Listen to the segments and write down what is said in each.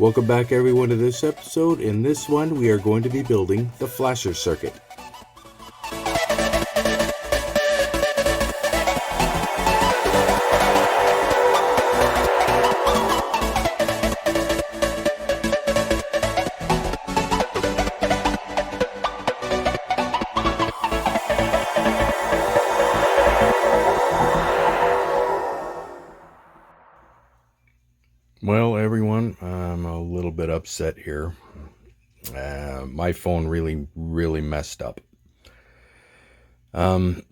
Welcome back everyone to this episode. In this one we are going to be building the flasher circuit. Well, everyone, I'm a little bit upset here. My phone really messed up. I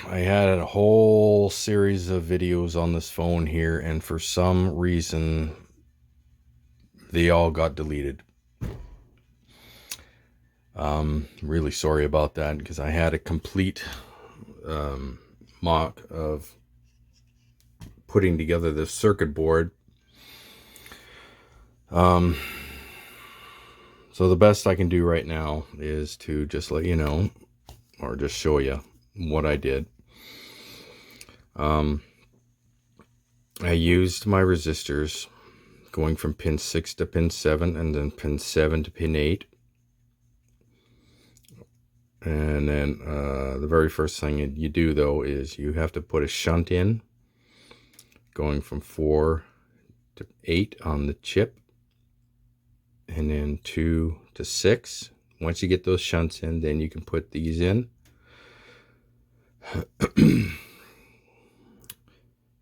had a whole series of videos on this phone here, and for some reason, they all got deleted. Really sorry about that, because I had a complete mock of putting together this circuit board. So the best I can do right now is to just let you know, or just show you what I did. I used my resistors going from pin 6 to pin 7 and then pin 7 to pin 8. And then the very first thing you do though is you have to put a shunt in going from 4 to 8 on the chip, and then 2 to 6. Once you get those shunts in, then you can put these in.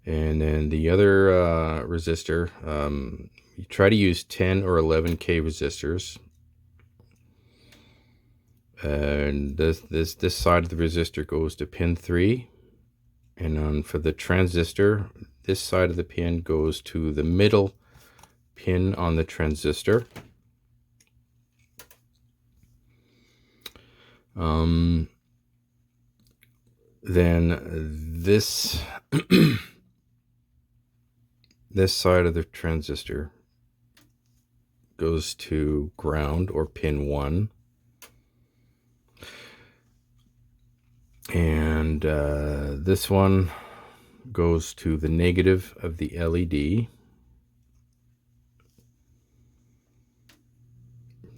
And then the other resistor, you try to use 10 or 11K resistors. And this side of the resistor goes to pin 3. And then for the transistor, this side of the pin goes to the middle pin on the transistor. Then this this side of the transistor goes to ground, or pin 1. And this one goes to the negative of the LED.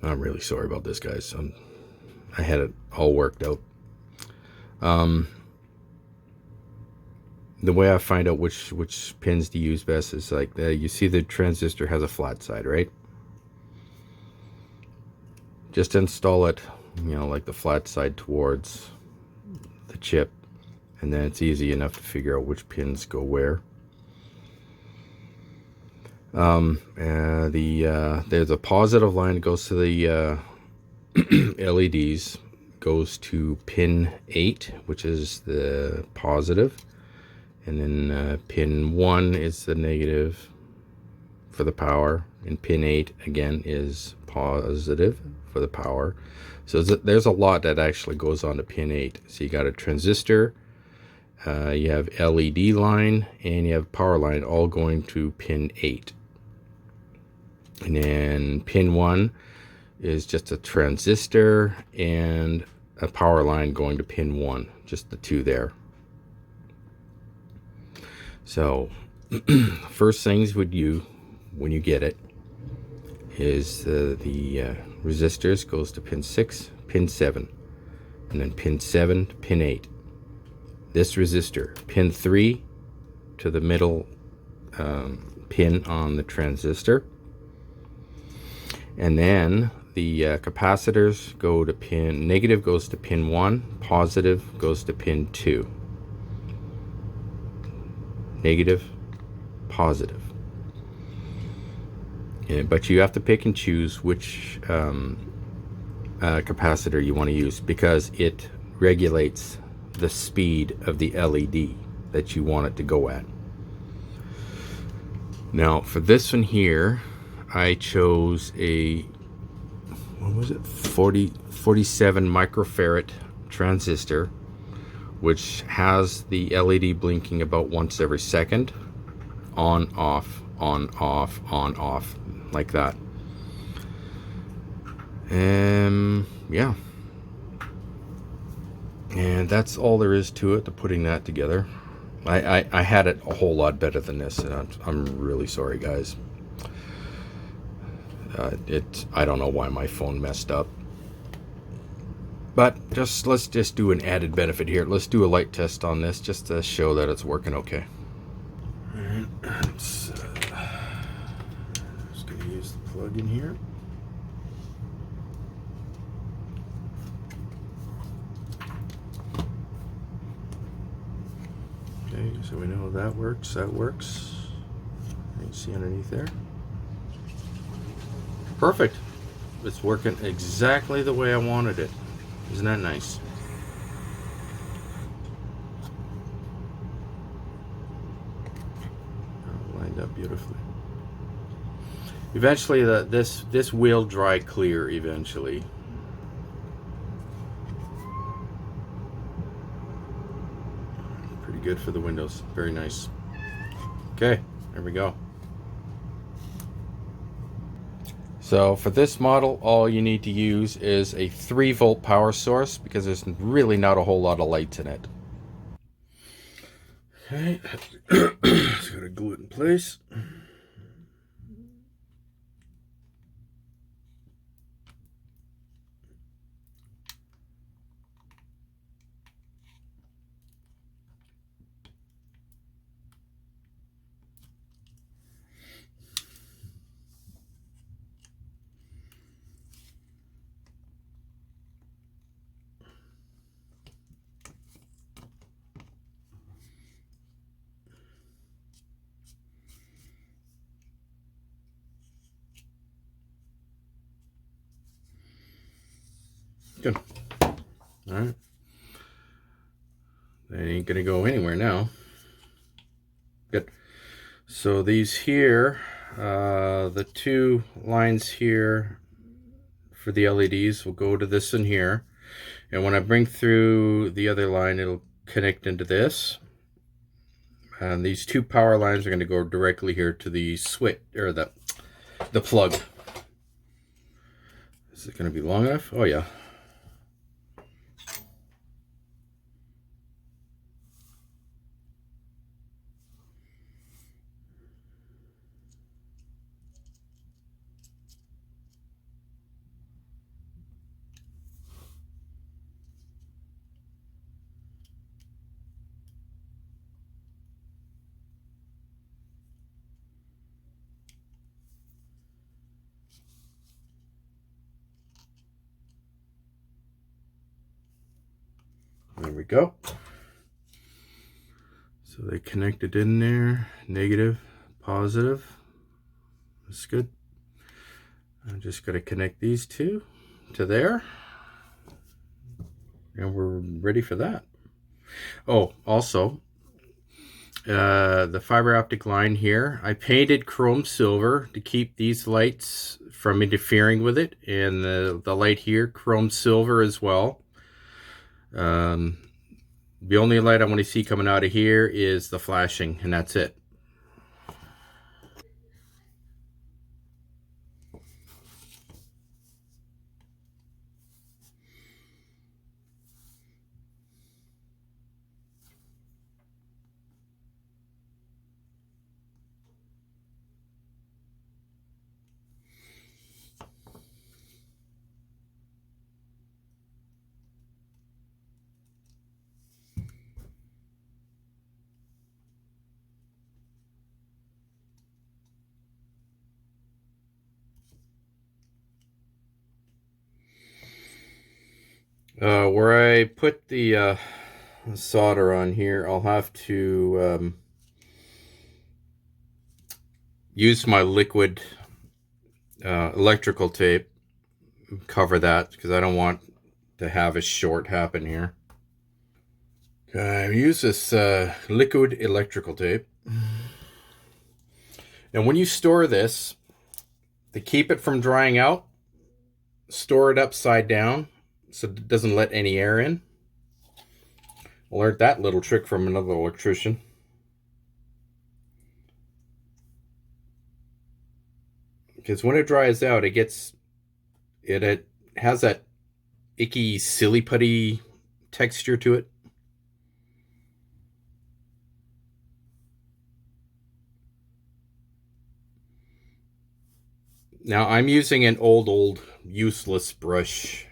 I'm really sorry about this, guys. I had it all worked out. The way I find out which pins to use best is like you see the transistor has a flat side, right? Just install it, like the flat side towards the chip, and then it's easy enough to figure out which pins go where. There's a positive line that goes to the LEDs, goes to pin 8, which is the positive, and then pin 1 is the negative for the power, and pin 8 again is positive for the power. So there's a lot that actually goes on to pin 8. So you got a transistor, you have LED line, and you have power line, all going to pin 8. And then pin 1 is just a transistor and a power line going to pin 1, just the two there. So first things when you get it is the resistors goes to pin 6, pin 7, and then pin 7 to pin 8. This resistor, pin 3 to the middle pin on the transistor. And then the capacitors go to pin, negative goes to pin 1, positive goes to pin 2. Negative, positive. But you have to pick and choose which capacitor you want to use, because it regulates the speed of the LED that you want it to go at. Now for this one here, I chose a, what was it, 47 microfarad transistor, which has the LED blinking about once every second, on off, like that. Yeah, and that's all there is to it, to putting that together. I had it a whole lot better than this, and I'm really sorry, guys. I don't know why my phone messed up. But let's just do an added benefit here. Let's do a light test on this just to show that it's working okay. Alright, just going to use the plug in here. Okay, so we know that works. That works. You can see underneath there. Perfect. It's working exactly the way I wanted it. Isn't that nice? Lined up beautifully. Eventually, this will dry clear eventually. Pretty good for the windows. Very nice. Okay, there we go. So for this model, all you need to use is a 3-volt power source because there's really not a whole lot of lights in it. Okay, just gotta glue it in place. Good. All right. They ain't gonna go anywhere now. Good. So these here, the 2 lines here for the LEDs will go to this in here. And when I bring through the other line, it'll connect into this. And these 2 power lines are going to go directly here to the switch, or the plug. Is it going to be long enough? Oh yeah. There we go. So they connected in there, negative, positive. That's good. I'm just going to connect these 2 to there. And we're ready for that. Oh, also, the fiber optic line here, I painted chrome silver to keep these lights from interfering with it. And the light here, chrome silver as well. The only light I want to see coming out of here is the flashing, and that's it. Where I put the solder on here, I'll have to use my liquid electrical tape, cover that, because I don't want to have a short happen here. I use this liquid electrical tape. And when you store this, to keep it from drying out, store it upside down so it doesn't let any air in. I learned that little trick from another electrician. Because when it dries out, it has that icky, silly putty texture to it. Now I'm using an old useless brush.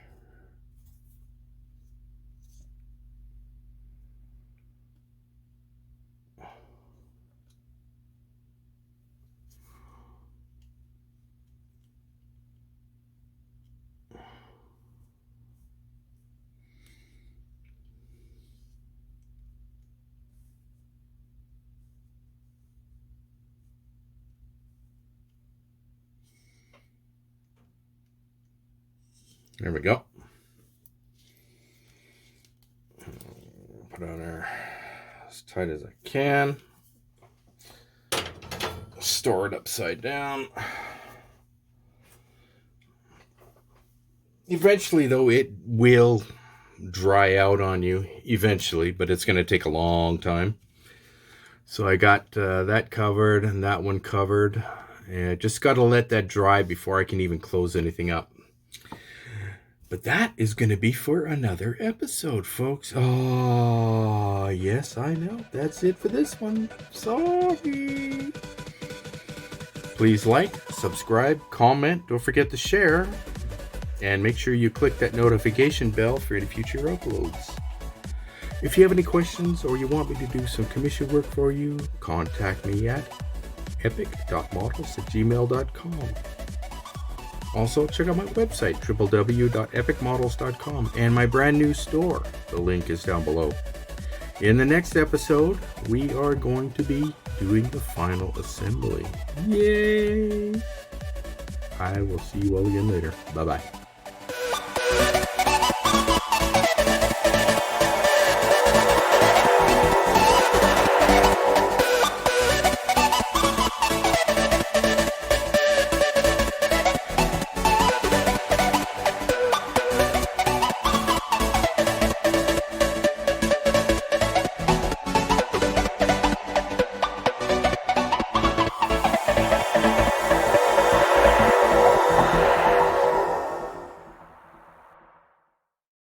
There we go. Put on there as tight as I can. Store it upside down. Eventually, though, it will dry out on you eventually, but it's going to take a long time. So I got that covered and that one covered. And just got to let that dry before I can even close anything up. But that is going to be for another episode, folks. Oh, yes, I know. That's it for this one. Sorry. Please like, subscribe, comment. Don't forget to share. And make sure you click that notification bell for any future uploads. If you have any questions or you want me to do some commission work for you, contact me at epyc.models@gmail.com. Also, check out my website, www.epycmodels.com, and my brand new store. The link is down below. In the next episode, we are going to be doing the final assembly. Yay! I will see you all again later. Bye-bye.